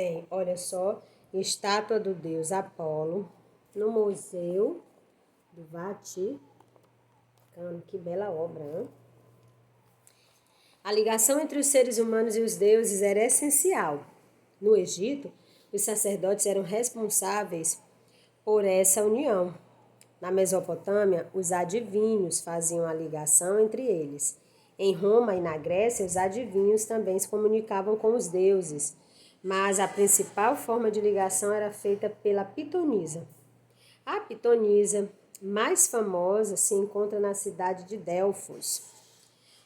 Bem, olha só, estátua do deus Apolo no Museu do Vaticano. Que bela obra, né? A ligação entre os seres humanos e os deuses era essencial. No Egito, os sacerdotes eram responsáveis por essa união. Na Mesopotâmia, os adivinhos faziam a ligação entre eles. Em Roma e na Grécia, os adivinhos também se comunicavam com os deuses, mas a principal forma de ligação era feita pela pitonisa. A pitonisa mais famosa se encontra na cidade de Delfos.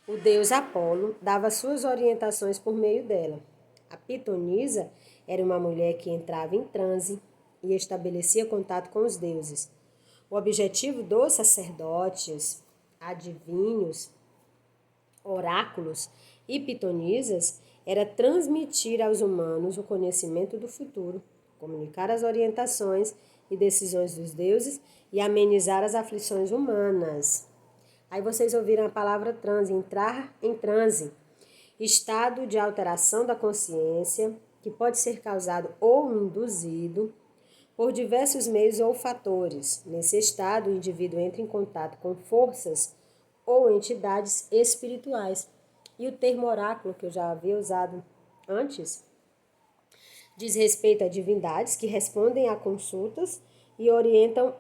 O deus Apolo dava suas orientações por meio dela. A pitonisa era uma mulher que entrava em transe e estabelecia contato com os deuses. O objetivo dos sacerdotes, adivinhos, oráculos e pitonisas era transmitir aos humanos o conhecimento do futuro, comunicar as orientações e decisões dos deuses e amenizar as aflições humanas. Aí vocês ouviram a palavra transe, entrar em transe, estado de alteração da consciência que pode ser causado ou induzido por diversos meios ou fatores. Nesse estado, o indivíduo entra em contato com forças ou entidades espirituais. E o termo oráculo, que eu já havia usado antes, diz respeito a divindades que respondem a consultas e orientam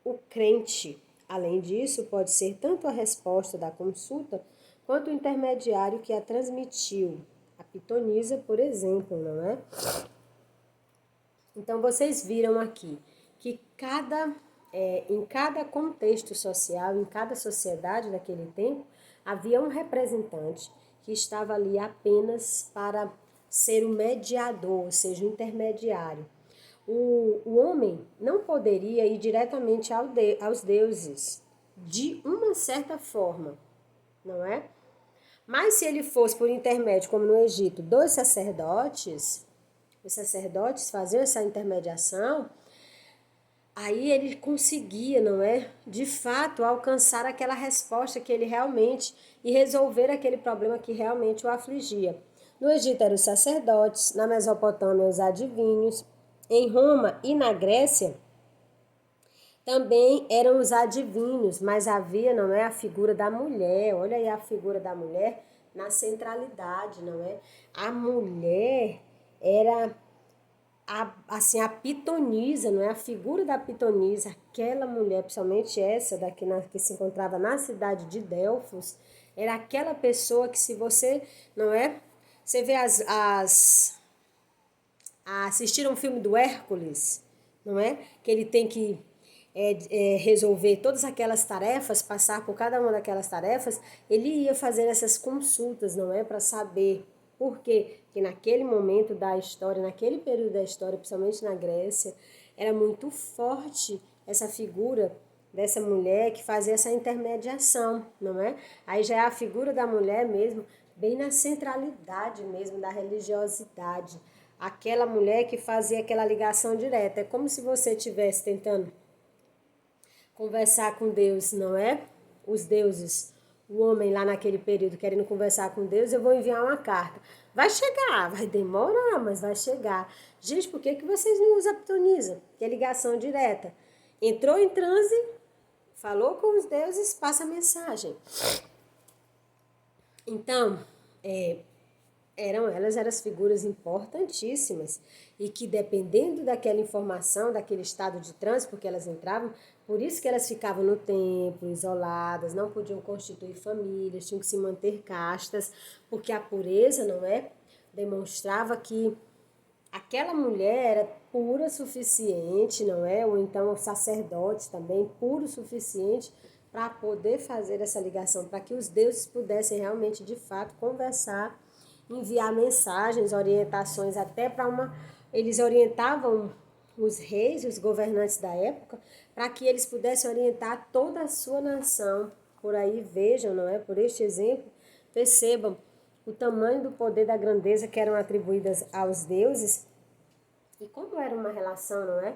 o crente. Além disso, pode ser tanto a resposta da consulta quanto o intermediário que a transmitiu. A pitonisa, por exemplo, não é? Então, vocês viram aqui que em cada contexto social, em cada sociedade daquele tempo, havia um representante que estava ali apenas para ser o mediador, ou seja, o intermediário. O homem não poderia ir diretamente aos deuses, de uma certa forma, não é? Mas se ele fosse por intermédio, como no Egito, dos sacerdotes, os sacerdotes faziam essa intermediação, aí ele conseguia, não é? De fato, alcançar aquela resposta que ele realmente e resolver aquele problema que realmente o afligia. No Egito eram os sacerdotes, na Mesopotâmia os adivinhos, em Roma e na Grécia também eram os adivinhos, mas havia, não é, a figura da mulher. Olha aí a figura da mulher na centralidade, não é? A mulher era a pitonisa, não é? A figura da pitonisa, aquela mulher, principalmente essa daqui que se encontrava na cidade de Delfos, era aquela pessoa que, se você, não é? Você vê assistir um filme do Hércules, não é? Que ele tem que resolver todas aquelas tarefas, passar por cada uma daquelas tarefas, ele ia fazer essas consultas, não é? Para saber por quê? Porque naquele momento da história, naquele período da história, principalmente na Grécia, era muito forte essa figura dessa mulher que fazia essa intermediação, não é? Aí já é a figura da mulher mesmo, bem na centralidade mesmo da religiosidade. Aquela mulher que fazia aquela ligação direta. É como se você estivesse tentando conversar com Deus, não é? Os deuses, o homem lá naquele período querendo conversar com Deus, eu vou enviar uma carta. Vai chegar, vai demorar, mas vai chegar. Gente, por que vocês não usam a pitonisa? Que é ligação direta. Entrou em transe, falou com os deuses, passa a mensagem. Então, eram as figuras importantíssimas e que, dependendo daquela informação, daquele estado de transe, porque elas entravam, por isso que elas ficavam no templo, isoladas, não podiam constituir famílias, tinham que se manter castas, porque a pureza, não é? Demonstrava que aquela mulher era pura o suficiente, não é? Ou então o sacerdote também, puro o suficiente para poder fazer essa ligação, para que os deuses pudessem realmente, de fato, conversar, enviar mensagens, orientações, até para uma... Eles orientavam os reis, os governantes da época, para que eles pudessem orientar toda a sua nação. Por aí vejam, não é? Por este exemplo, percebam o tamanho do poder, da grandeza que eram atribuídas aos deuses e como era uma relação, não é?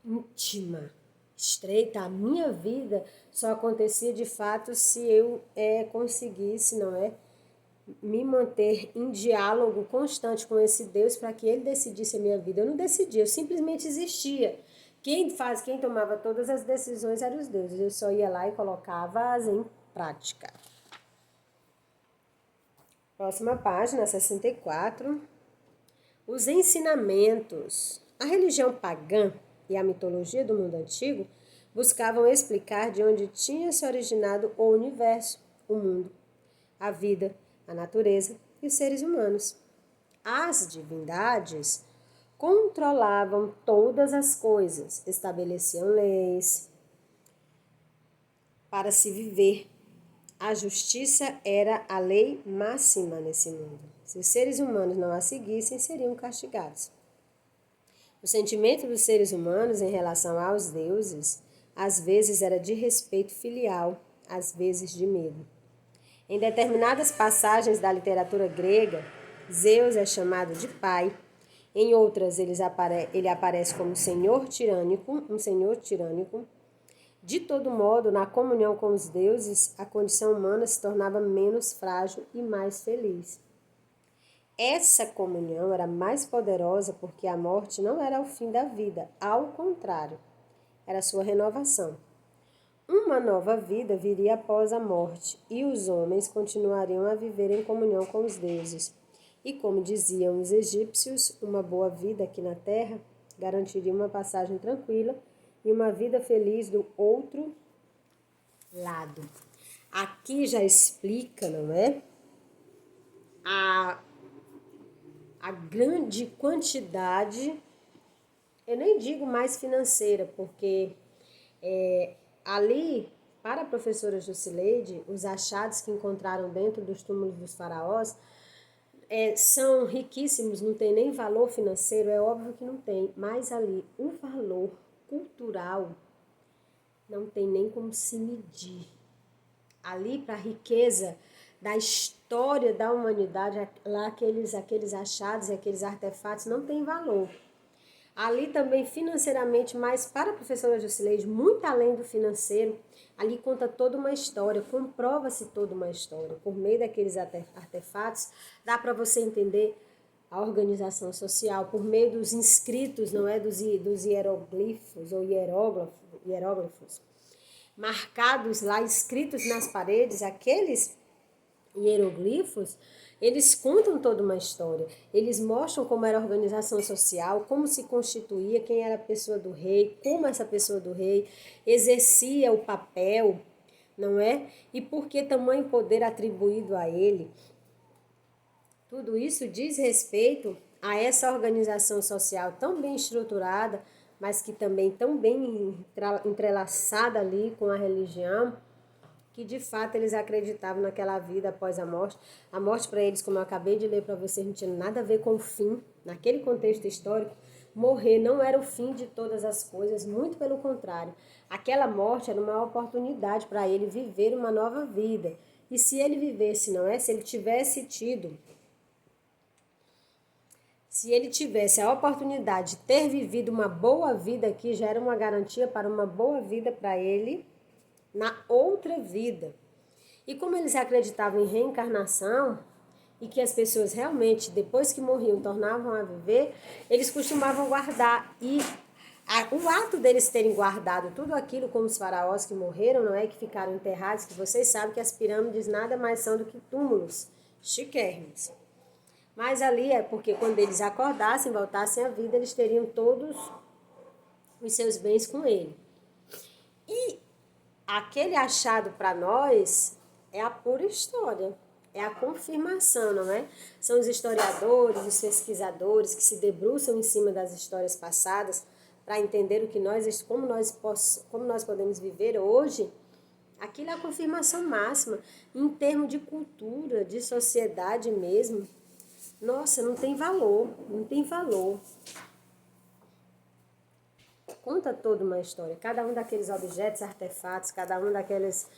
Íntima, estreita. A minha vida só acontecia de fato se eu conseguisse, não é? me manter em diálogo constante com esse Deus para que ele decidisse a minha vida. Eu não decidia, eu simplesmente existia. Quem tomava todas as decisões eram os deuses. Eu só ia lá e colocava-as em prática. Próxima página, 64. Os ensinamentos. A religião pagã e a mitologia do mundo antigo buscavam explicar de onde tinha se originado o universo, o mundo, a vida, a natureza e os seres humanos. As divindades controlavam todas as coisas, estabeleciam leis para se viver. A justiça era a lei máxima nesse mundo. Se os seres humanos não a seguissem, seriam castigados. O sentimento dos seres humanos em relação aos deuses, às vezes era de respeito filial, às vezes de medo. Em determinadas passagens da literatura grega, Zeus é chamado de pai. Em outras, ele aparece como um senhor tirânico. De todo modo, na comunhão com os deuses, a condição humana se tornava menos frágil e mais feliz. Essa comunhão era mais poderosa porque a morte não era o fim da vida, ao contrário, era sua renovação. Uma nova vida viria após a morte e os homens continuariam a viver em comunhão com os deuses. E como diziam os egípcios, uma boa vida aqui na terra garantiria uma passagem tranquila e uma vida feliz do outro lado. Aqui já explica, não é? A grande quantidade, eu nem digo mais financeira, porque ali, para a professora Jusileide, os achados que encontraram dentro dos túmulos dos faraós são riquíssimos, não tem nem valor financeiro, é óbvio que não tem, mas ali o valor cultural não tem nem como se medir. Ali, para a riqueza da história da humanidade, lá aqueles achados e aqueles artefatos não têm valor. Ali também financeiramente, mas para a professora Jusileide, muito além do financeiro, ali conta toda uma história, comprova-se toda uma história. Por meio daqueles artefatos, dá para você entender a organização social, por meio dos inscritos, não é, dos hieroglifos ou hieróglifos, marcados lá, escritos nas paredes, aqueles hieroglifos, eles contam toda uma história, eles mostram como era a organização social, como se constituía, quem era a pessoa do rei, como essa pessoa do rei exercia o papel, não é? E por que tamanho poder atribuído a ele. Tudo isso diz respeito a essa organização social tão bem estruturada, mas que também tão bem entrelaçada ali com a religião, que de fato eles acreditavam naquela vida após a morte. A morte para eles, como eu acabei de ler para vocês, não tinha nada a ver com o fim. Naquele contexto histórico, morrer não era o fim de todas as coisas, muito pelo contrário. Aquela morte era uma oportunidade para ele viver uma nova vida. E se ele vivesse, não é? Se ele tivesse a oportunidade de ter vivido uma boa vida aqui, já era uma garantia para uma boa vida para ele na outra vida. E como eles acreditavam em reencarnação e que as pessoas realmente, depois que morriam, tornavam a viver, eles costumavam guardar. E o ato deles terem guardado tudo aquilo, como os faraós que morreram, não é, que ficaram enterrados, que vocês sabem que as pirâmides nada mais são do que túmulos chiquérrimos. Mas ali é porque quando eles acordassem, voltassem à vida, eles teriam todos os seus bens com ele. E aquele achado para nós é a pura história, é a confirmação, não é? São os historiadores, os pesquisadores que se debruçam em cima das histórias passadas para entender como nós podemos viver hoje. Aquilo é a confirmação máxima, em termos de cultura, de sociedade mesmo. Nossa, não tem valor, não tem valor. Conta toda uma história. Cada um daqueles objetos, artefatos, cada um aquelas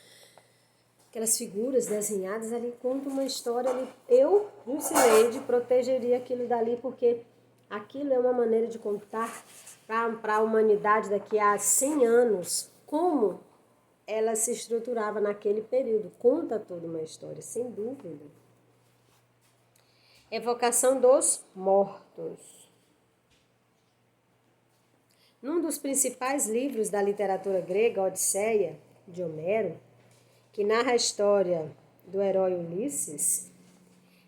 figuras desenhadas ali conta uma história ali. Eu, Jusileide, protegeria aquilo dali, porque aquilo é uma maneira de contar para a humanidade daqui a 100 anos como ela se estruturava naquele período. Conta toda uma história, sem dúvida. Evocação dos mortos. Num dos principais livros da literatura grega, a Odisseia, de Homero, que narra a história do herói Ulisses,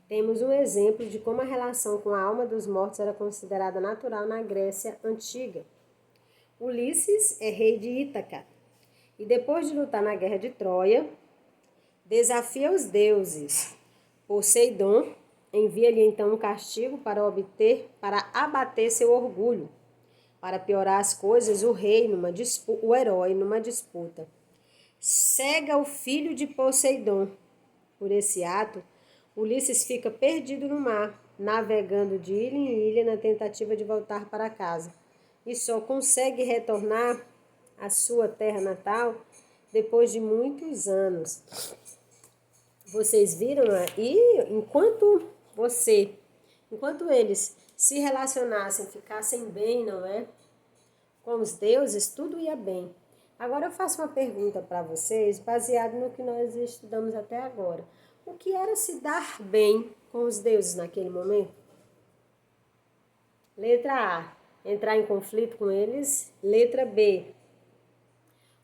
temos um exemplo de como a relação com a alma dos mortos era considerada natural na Grécia Antiga. Ulisses é rei de Ítaca e, depois de lutar na guerra de Troia, desafia os deuses. Poseidon envia-lhe então um castigo para abater seu orgulho. Para piorar as coisas, o herói, numa disputa, cega o filho de Poseidon. Por esse ato, Ulisses fica perdido no mar, navegando de ilha em ilha na tentativa de voltar para casa, e só consegue retornar à sua terra natal depois de muitos anos. Vocês viram? E enquanto eles se relacionassem, ficassem bem, não é? Com os deuses, tudo ia bem. Agora eu faço uma pergunta para vocês, baseado no que nós estudamos até agora. O que era se dar bem com os deuses naquele momento? Letra A, entrar em conflito com eles. Letra B,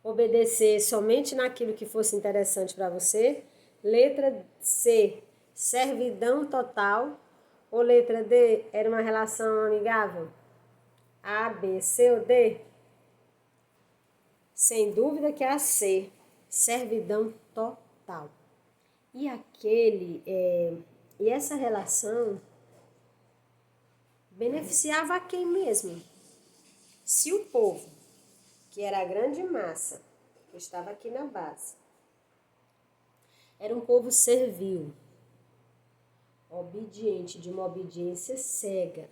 obedecer somente naquilo que fosse interessante para você. Letra C, servidão total. Ou letra D, era uma relação amigável? A, B, C ou D? Sem dúvida que é a C, servidão total. E essa relação beneficiava a quem mesmo? Se o povo, que era a grande massa, que estava aqui na base, era um povo servil, obediente, de uma obediência cega,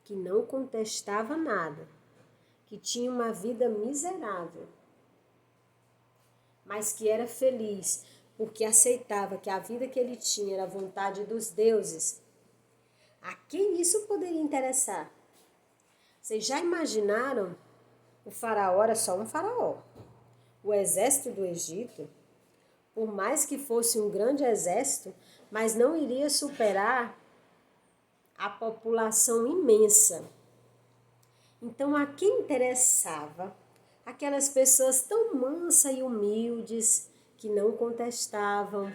que não contestava nada, que tinha uma vida miserável, mas que era feliz, porque aceitava que a vida que ele tinha era a vontade dos deuses. A quem isso poderia interessar? Vocês já imaginaram? O faraó era só um faraó. O exército do Egito, por mais que fosse um grande exército, mas não iria superar a população imensa. Então, a quem interessava? Aquelas pessoas tão mansas e humildes, que não contestavam,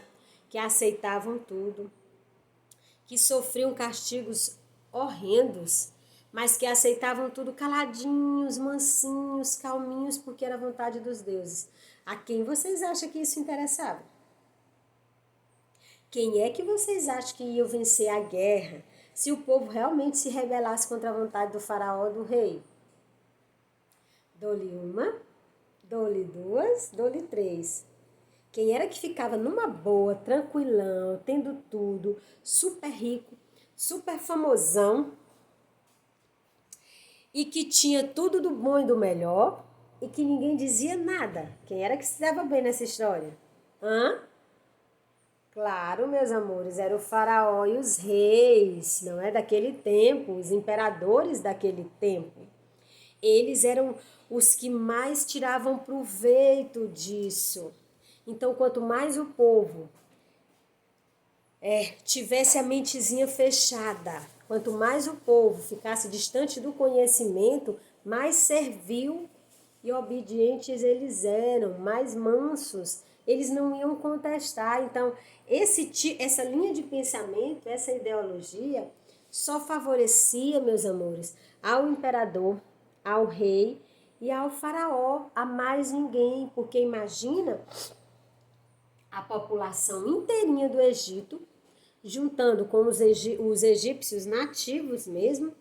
que aceitavam tudo, que sofriam castigos horrendos, mas que aceitavam tudo caladinhos, mansinhos, calminhos, porque era a vontade dos deuses. A quem vocês acham que isso interessava? Quem é que vocês acham que ia vencer a guerra se o povo realmente se rebelasse contra a vontade do faraó, do rei? Dou-lhe uma, dou-lhe duas, dou-lhe três. Quem era que ficava numa boa, tranquilão, tendo tudo, super rico, super famosão, e que tinha tudo do bom e do melhor, e que ninguém dizia nada? Quem era que se dava bem nessa história? Claro, meus amores, era o faraó e os reis, não é? Daquele tempo, os imperadores daquele tempo. Eles eram os que mais tiravam proveito disso. Então, quanto mais o povo tivesse a mentezinha fechada, quanto mais o povo ficasse distante do conhecimento, mais servil e obedientes eles eram, mais mansos, eles não iam contestar. Então, essa linha de pensamento, essa ideologia, só favorecia, meus amores, ao imperador, ao rei e ao faraó, a mais ninguém, porque imagina a população inteirinha do Egito, juntando com os egípcios nativos mesmo,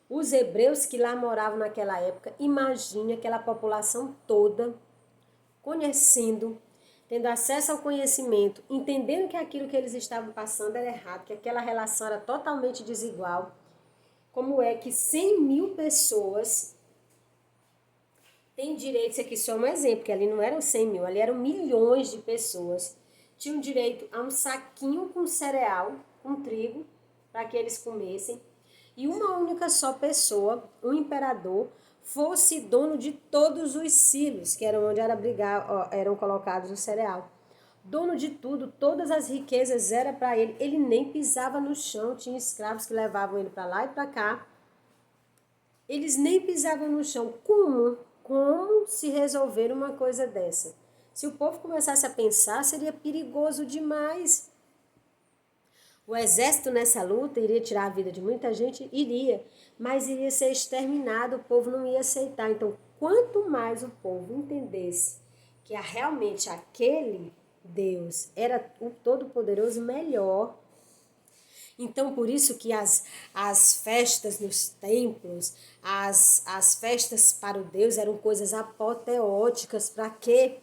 os hebreus que lá moravam naquela época. Imagine aquela população toda conhecendo, tendo acesso ao conhecimento, entendendo que aquilo que eles estavam passando era errado, que aquela relação era totalmente desigual. Como é que 100.000 pessoas têm direito? Isso aqui só é um exemplo, porque ali não eram 100.000, ali eram milhões de pessoas. Tinham direito a um saquinho com cereal, com trigo, para que eles comessem. E uma única só pessoa, um imperador, fosse dono de todos os silos, que eram onde eram colocados o cereal. dono de tudo, todas as riquezas era para ele. Ele nem pisava no chão, tinha escravos que levavam ele para lá e para cá. Eles nem pisavam no chão. Como se resolver uma coisa dessa? Se o povo começasse a pensar, seria perigoso demais. O exército nessa luta iria tirar a vida de muita gente? Iria, mas iria ser exterminado, o povo não ia aceitar. Então, quanto mais o povo entendesse que realmente aquele Deus era o Todo-Poderoso, melhor. Então, por isso que as festas nos templos, as festas para o Deus eram coisas apoteóticas. Para quê?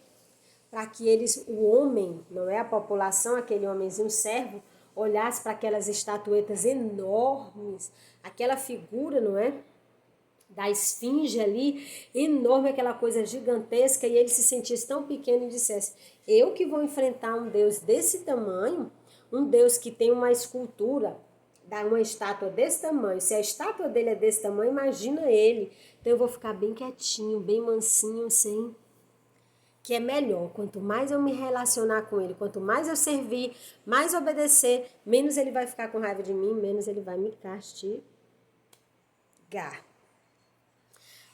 Para que eles, o homem, não é a população, aquele homenzinho servo, olhasse para aquelas estatuetas enormes, aquela figura, não é? Da esfinge ali, enorme, aquela coisa gigantesca, e ele se sentisse tão pequeno e dissesse: eu que vou enfrentar um Deus desse tamanho, um Deus que tem uma escultura, dá uma estátua desse tamanho, se a estátua dele é desse tamanho, imagina ele. Então eu vou ficar bem quietinho, bem mansinho, sem... que é melhor, quanto mais eu me relacionar com ele, quanto mais eu servir, mais obedecer, menos ele vai ficar com raiva de mim, menos ele vai me castigar.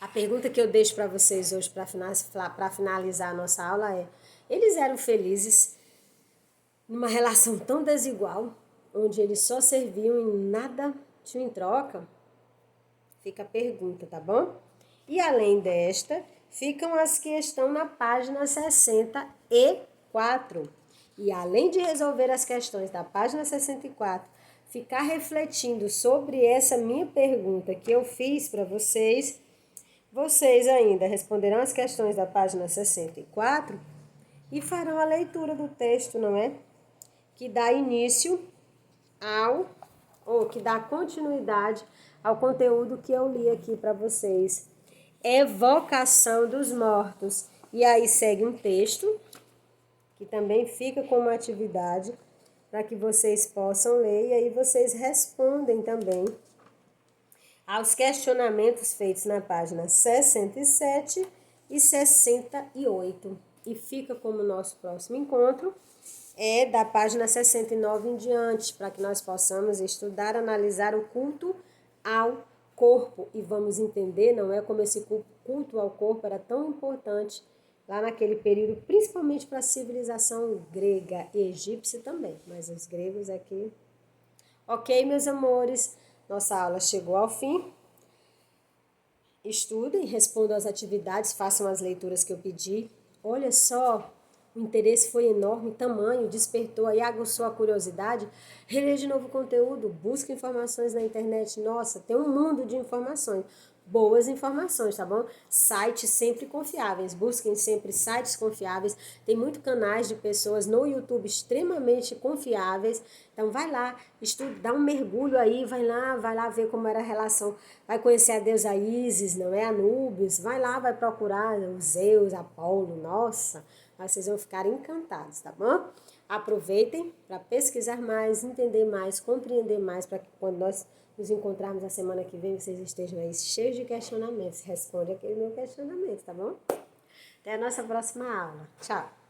A pergunta que eu deixo para vocês hoje, para finalizar a nossa aula, é: eles eram felizes numa relação tão desigual, onde eles só serviam e nada tinham em troca? Fica a pergunta, tá bom? E além desta, ficam as que estão na página 64. E além de resolver as questões da página 64, ficar refletindo sobre essa minha pergunta que eu fiz para vocês, vocês ainda responderão as questões da página 64 e farão a leitura do texto, não é? Que dá início que dá continuidade ao conteúdo que eu li aqui para vocês. Evocação dos mortos. E aí segue um texto, que também fica como atividade, para que vocês possam ler, e aí vocês respondem também aos questionamentos feitos na página 67 e 68. E fica como nosso próximo encontro da página 69 em diante, para que nós possamos estudar, analisar o culto ao corpo. E vamos entender, não é, como esse culto ao corpo era tão importante lá naquele período, principalmente para a civilização grega e egípcia também, mas os gregos aqui. Ok, meus amores? Nossa aula chegou ao fim. Estudem, respondam às atividades, façam as leituras que eu pedi. Olha só, o interesse foi enorme, tamanho, despertou aí, aguçou a curiosidade. Releia de novo o conteúdo, busque informações na internet. Nossa, tem um mundo de informações. Boas informações, tá bom? Sites sempre confiáveis, busquem sempre sites confiáveis. Tem muitos canais de pessoas no YouTube extremamente confiáveis. Então vai lá, estuda, dá um mergulho aí, vai lá ver como era a relação. Vai conhecer a deusa Ísis, não é? Anúbios. Vai lá, vai procurar os Zeus, Apolo, nossa, vocês vão ficar encantados, tá bom? Aproveitem para pesquisar mais, entender mais, compreender mais, para que quando nós nos encontrarmos na semana que vem, vocês estejam aí cheios de questionamentos. Responde aquele meu questionamento, tá bom? Até a nossa próxima aula. Tchau!